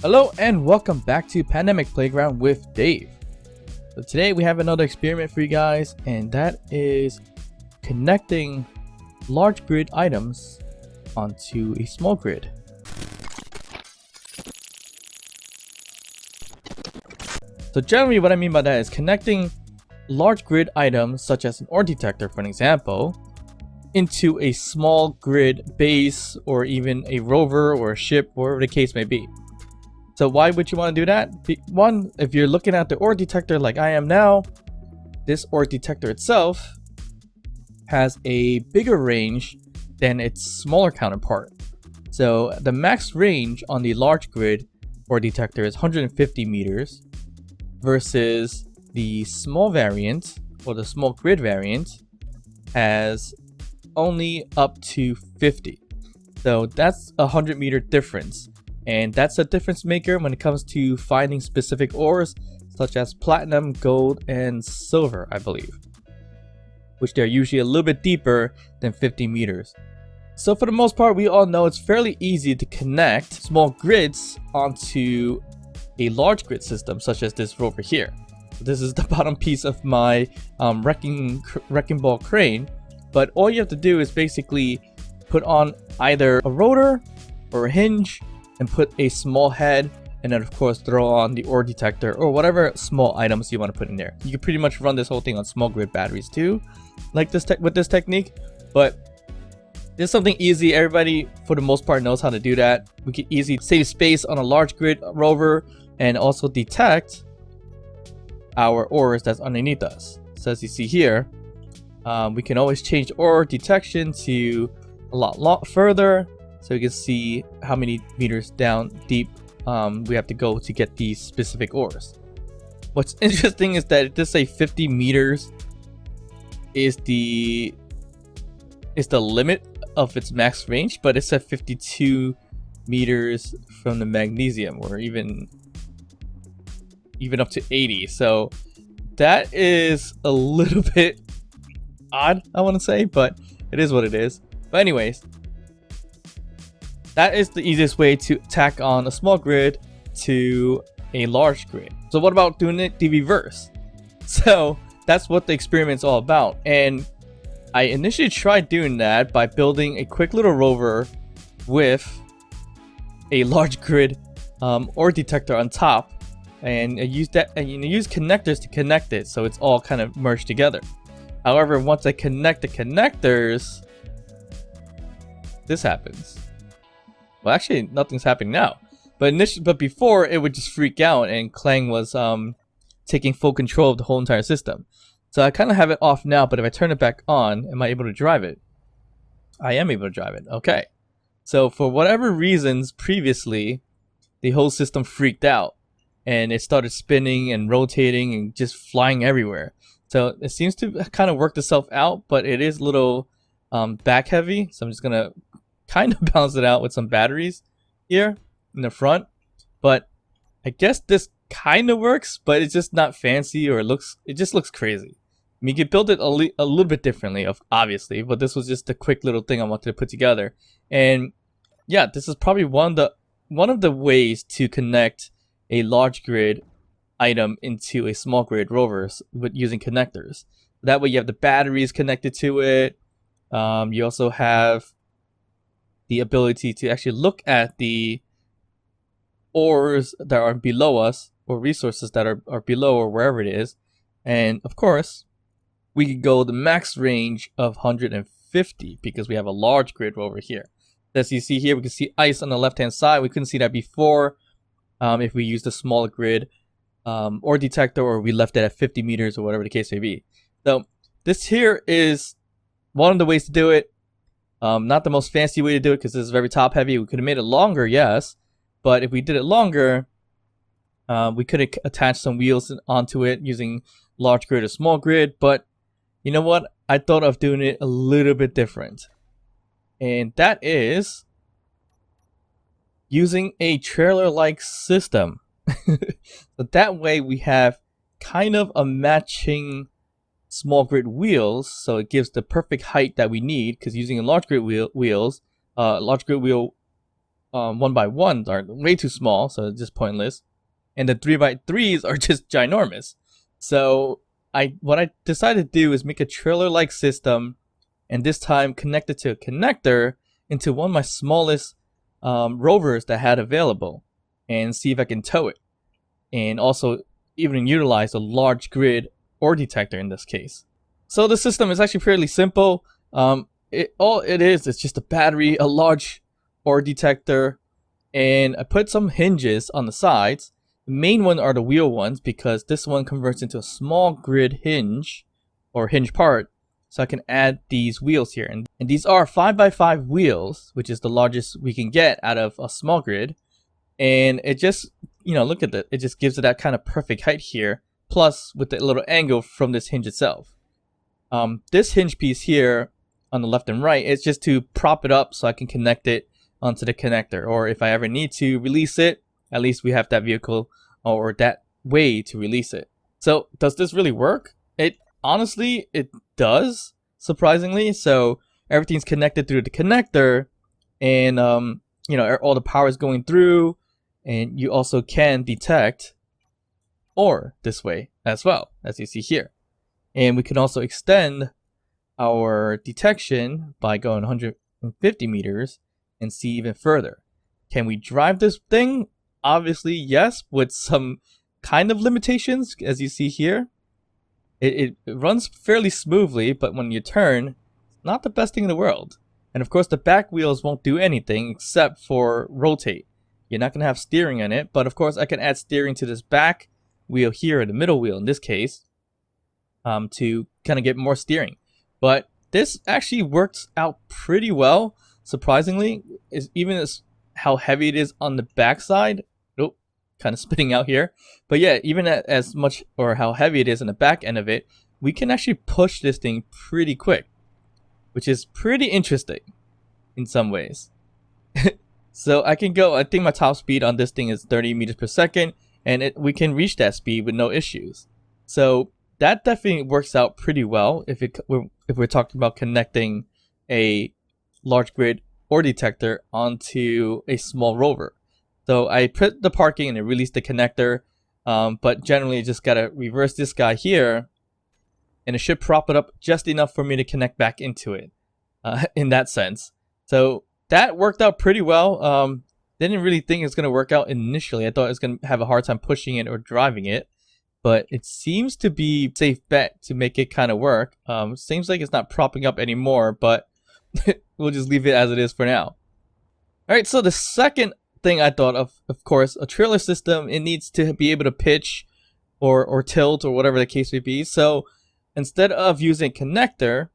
Hello and welcome back to Pandemic Playground with Dave. So today we have another experiment for you guys, and that is connecting large grid items onto a small grid. So generally what I mean by that is connecting large grid items such as an ore detector, for an example, into a small grid base or even a rover or a ship, whatever the case may be. So why would you want to do that? One, if you're looking at the ore detector like I am now, this ore detector itself has a bigger range than its smaller counterpart. So the max range on the large grid ore detector is 150 meters versus the small variant or the small grid variant has only up to 50. So that's a 100-meter difference. And that's a difference maker when it comes to finding specific ores such as platinum, gold, and silver, I believe, which they're usually a little bit deeper than 50 meters. So for the most part, we all know it's fairly easy to connect small grids onto a large grid system such as this rover here. This is the bottom piece of my wrecking ball crane, but all you have to do is basically put on either a rotor or a hinge and put a small head, and then of course throw on the ore detector or whatever small items you want to put in there. You can pretty much run this whole thing on small grid batteries too, like this with this technique, but it's something easy. Everybody for the most part knows how to do that. We can easily save space on a large grid rover and also detect our ores that's underneath us. So as you see here, we can always change ore detection to a lot further, so you can see how many meters down deep we have to go to get these specific ores. What's interesting is that it does say 50 meters is the limit of its max range, but it said 52 meters from the magnesium, or even up to 80. So that is a little bit odd, I want to say, but it is what it is. But anyways, that is the easiest way to tack on a small grid to a large grid. So what about doing it the reverse? So that's what the experiment's all about. And I initially tried doing that by building a quick little rover with a large grid ore detector on top, and I used that, and you use connectors to connect it so it's all kind of merged together. However, once I connect the connectors, this happens. Well, actually, nothing's happening now. But before, it would just freak out, and Clang was taking full control of the whole entire system. So I kind of have it off now, but if I turn it back on, am I able to drive it? I am able to drive it. Okay. So for whatever reasons previously, the whole system freaked out, and it started spinning and rotating and just flying everywhere. So it seems to kind of worked itself out, but it is a little back heavy. So I'm just gonna kind of balance it out with some batteries here in the front. But I guess this kind of works, but it's just not fancy, or it just looks crazy. I mean, you could build it a little bit differently, obviously, but this was just a quick little thing I wanted to put together. And yeah, this is probably one of the ways to connect a large grid item into a small grid rovers with using connectors. That way you have the batteries connected to it. You also have the ability to actually look at the ores that are below us, or resources that are below, or wherever it is. And of course, we could go the max range of 150 because we have a large grid rover here. As you see here, we can see ice on the left hand side. We couldn't see that before if we used a smaller grid ore detector, or we left it at 50 meters or whatever the case may be. So this here is one of the ways to do it. Not the most fancy way to do it because this is very top heavy. We could have made it longer, yes, but if we did it longer, we could have attached some wheels onto it using large grid or small grid. But you know what? I thought of doing it a little bit different, and that is using a trailer-like system. So that way we have kind of a matching small grid wheels, so it gives the perfect height that we need, because using a large grid large grid wheel 1x1s are way too small, so it's just pointless. And the 3x3s are just ginormous. So what I decided to do is make a trailer-like system, and this time connect it to a connector into one of my smallest rovers that I had available, and see if I can tow it. And also even utilize a large grid ore detector in this case. So the system is actually fairly simple. All it is just a battery, a large ore detector, and I put some hinges on the sides. The main one are the wheel ones because this one converts into a small grid hinge or hinge part, so I can add these wheels here. And these are 5x5 wheels, which is the largest we can get out of a small grid. And it just, look at that. It just gives it that kind of perfect height here, plus with the little angle from this hinge itself. This hinge piece here on the left and right is just to prop it up so I can connect it onto the connector. Or if I ever need to release it, at least we have that vehicle or that way to release it. So does this really work? Honestly, it does, surprisingly. So everything's connected through the connector, and all the power is going through, and you also can detect ore this way as well, as you see here. And we can also extend our detection by going 150 meters and see even further. Can we drive this thing? Obviously, yes, with some kind of limitations, as you see here. It runs fairly smoothly, but when you turn, not the best thing in the world. And of course, the back wheels won't do anything except for rotate. You're not going to have steering in it, but of course, I can add steering to this back wheel here, or the middle wheel in this case, to kind of get more steering. But this actually works out pretty well, surprisingly, even as how heavy it is on the backside. Oh, kind of spitting out here. But yeah, even as much or how heavy it is on the back end of it, we can actually push this thing pretty quick, which is pretty interesting in some ways. So I think my top speed on this thing is 30 meters per second, and we can reach that speed with no issues. So that definitely works out pretty well if we're talking about connecting a large grid ore detector onto a small rover. So I put the parking and I released the connector, but generally just gotta reverse this guy here, and it should prop it up just enough for me to connect back into it, in that sense. So that worked out pretty well. Didn't really think it was gonna work out initially. I thought I was gonna have a hard time pushing it or driving it, but it seems to be a safe bet to make it kind of work. Seems like it's not propping up anymore, but we'll just leave it as it is for now. Alright, so the second thing I thought of course, a trailer system, it needs to be able to pitch or tilt or whatever the case may be. So instead of using a connector,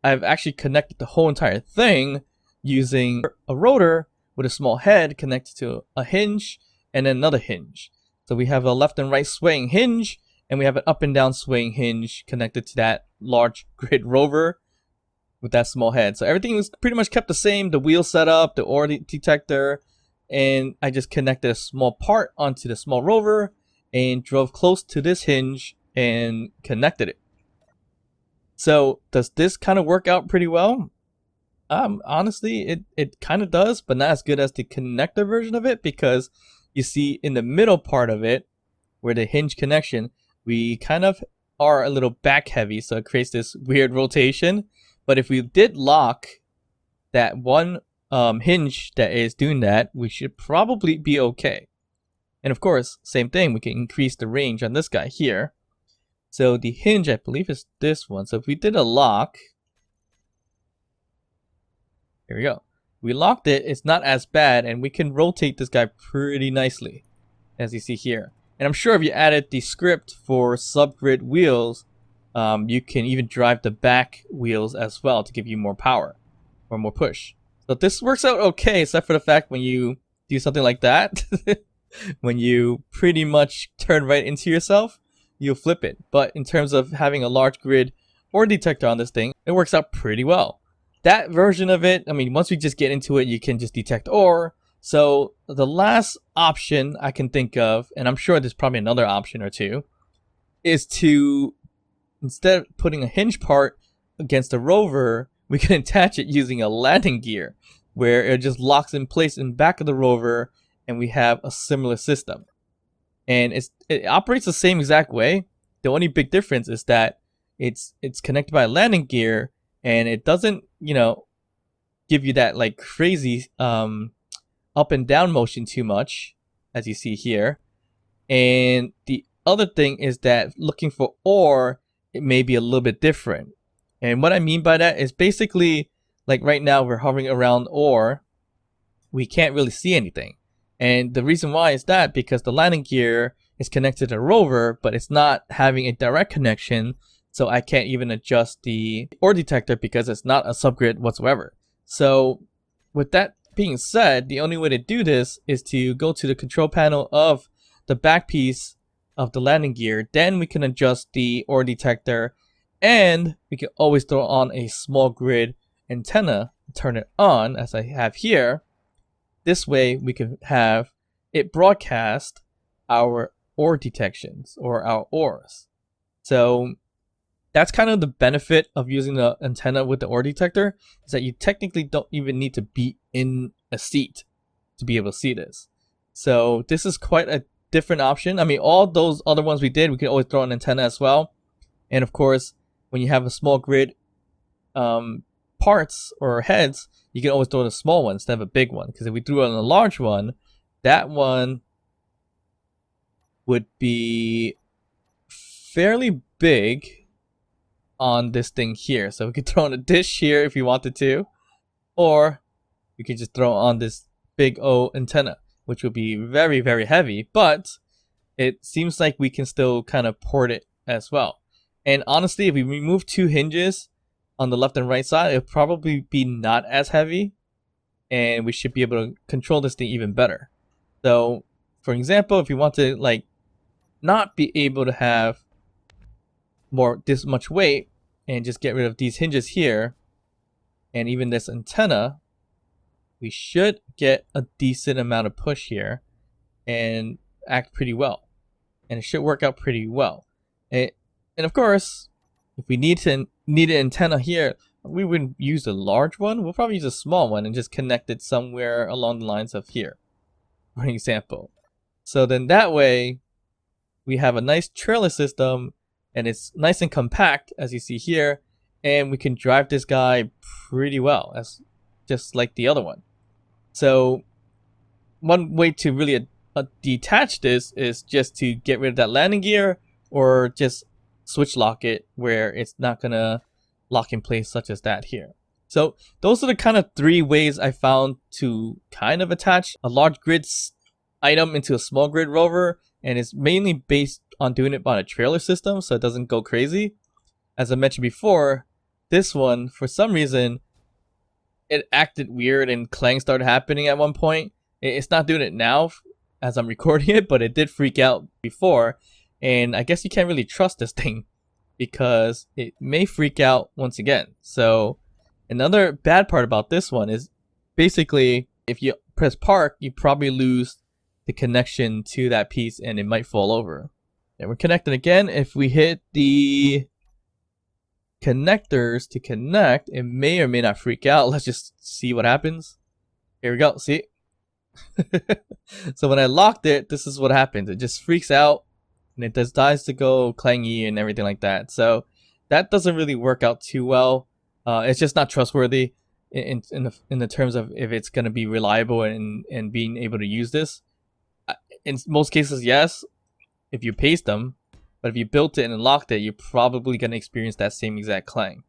I've actually connected the whole entire thing using a rotor with a small head connected to a hinge and then another hinge. So we have a left and right swaying hinge, and we have an up and down swaying hinge connected to that large grid rover with that small head. So everything was pretty much kept the same. The wheel setup, the ore detector, and I just connected a small part onto the small rover and drove close to this hinge and connected it. So does this kind of work out pretty well? Honestly, it kind of does, but not as good as the connector version of it, because you see in the middle part of it, where the hinge connection, we kind of are a little back heavy, so it creates this weird rotation. But if we did lock that one hinge that is doing that, we should probably be okay. And of course, same thing, we can increase the range on this guy here. So the hinge, I believe, is this one. So if we did a lock, here we go. We locked it, it's not as bad, and we can rotate this guy pretty nicely, as you see here. And I'm sure if you added the script for subgrid wheels, you can even drive the back wheels as well to give you more power or more push. So this works out okay, except for the fact when you do something like that, when you pretty much turn right into yourself, you'll flip it. But in terms of having a large grid ore detector on this thing, it works out pretty well. That version of it, I mean, once we just get into it, you can just detect ore. So the last option I can think of, and I'm sure there's probably another option or two, is to, instead of putting a hinge part against a rover, we can attach it using a landing gear. where it just locks in place in back of the rover, and we have a similar system. And it operates the same exact way. The only big difference is that it's connected by a landing gear, and it doesn't, give you that like crazy up and down motion too much, as you see here. And the other thing is that looking for ore, it may be a little bit different. And what I mean by that is basically, like right now we're hovering around ore, we can't really see anything. And the reason why is that because the landing gear is connected to the rover, but it's not having a direct connection, so I can't even adjust the ore detector because it's not a subgrid whatsoever. So with that being said, the only way to do this is to go to the control panel of the back piece of the landing gear. Then we can adjust the ore detector, and we can always throw on a small grid antenna, turn it on as I have here. This way we can have it broadcast our ore detections or our ores. So that's kind of the benefit of using the antenna with the ore detector, is that you technically don't even need to be in a seat to be able to see this. So this is quite a different option. I mean, all those other ones we did, we can always throw an antenna as well. And of course, when you have a small grid parts or heads, you can always throw in a small one instead of a big one. Because if we threw it on a large one, that one would be fairly big on this thing here. So we could throw on a dish here if you wanted to, or we could just throw on this big O antenna, which would be very, very heavy, but it seems like we can still kind of port it as well. And honestly, if we remove two hinges on the left and right side, it'll probably be not as heavy, and we should be able to control this thing even better. So for example, if you want to like not be able to have this much weight and just get rid of these hinges here and even this antenna, we should get a decent amount of push here and act pretty well, and it should work out pretty well. And of course, if we need an antenna here, we wouldn't use a large one. We'll probably use a small one and just connect it somewhere along the lines of here, for example. So then that way we have a nice trailer system, and it's nice and compact as you see here, and we can drive this guy pretty well, as just like the other one. So one way to really detach this is just to get rid of that landing gear, or just switch lock it where it's not gonna lock in place, such as that here. So those are the kind of three ways I found to kind of attach a large grid item into a small grid rover, and it's mainly based on doing it by a trailer system so it doesn't go crazy. As I mentioned before, this one, for some reason, it acted weird and clang started happening at one point. It's not doing it now as I'm recording it, but it did freak out before. And I guess you can't really trust this thing because it may freak out once again. So another bad part about this one is basically if you press park, you probably lose the connection to that piece and it might fall over. And we're connecting again. If we hit the connectors to connect, it may or may not freak out. Let's just see what happens. Here we go. See? So when I locked it, this is what happens. It just freaks out and it decides to go clangy and everything like that. So that doesn't really work out too well. It's just not trustworthy in the terms of if it's going to be reliable and being able to use this. In most cases, yes, if you paste them, but if you built it and locked it, you're probably going to experience that same exact clang.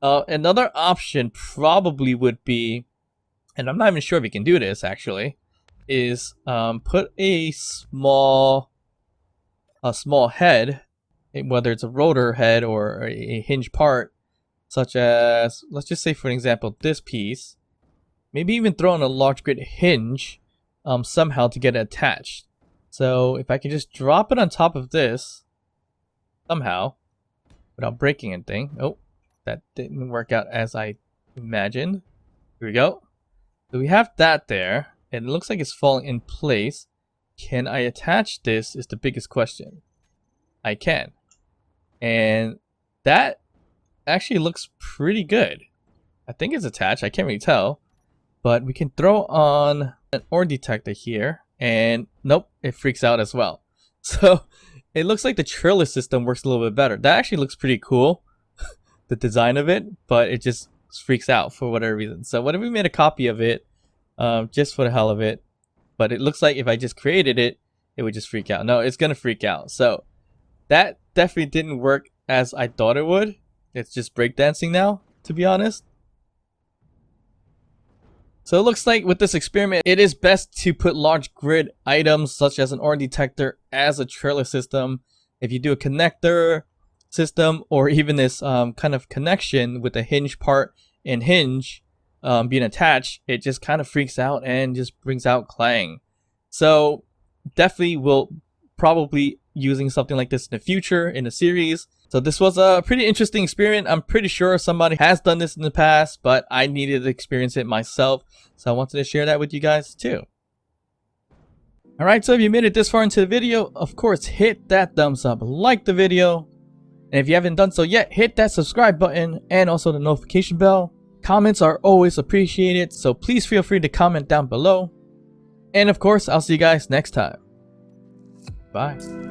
Another option probably would be, and I'm not even sure if you can do this actually, is put a small head, whether it's a rotor head or a hinge part, such as, let's just say for example, this piece. Maybe even throw in a large grid hinge somehow to get it attached. So if I can just drop it on top of this somehow without breaking anything. Oh, that didn't work out as I imagined. Here we go. So we have that there, and it looks like it's falling in place. Can I attach this is the biggest question. I can. And that actually looks pretty good. I think it's attached. I can't really tell. But we can throw on an OR detector here, and nope, it freaks out as well. So it looks like the trailer system works a little bit better. That actually looks pretty cool, the design of it, but it just freaks out for whatever reason. So what if we made a copy of it, just for the hell of it? But it looks like if I just created it, it would just freak out. No, it's gonna freak out. So that definitely didn't work as I thought it would. It's just breakdancing now, to be honest. So it looks like with this experiment, it is best to put large grid items such as an OR detector as a trailer system. If you do a connector system, or even this kind of connection with the hinge part and hinge being attached, it just kind of freaks out and just brings out clang. So definitely will probably using something like this in the future in the series. So this was a pretty interesting experiment. I'm pretty sure somebody has done this in the past, but I needed to experience it myself. So I wanted to share that with you guys too. Alright, so if you made it this far into the video, of course, hit that thumbs up, like the video. And if you haven't done so yet, hit that subscribe button and also the notification bell. Comments are always appreciated, so please feel free to comment down below. And of course, I'll see you guys next time. Bye.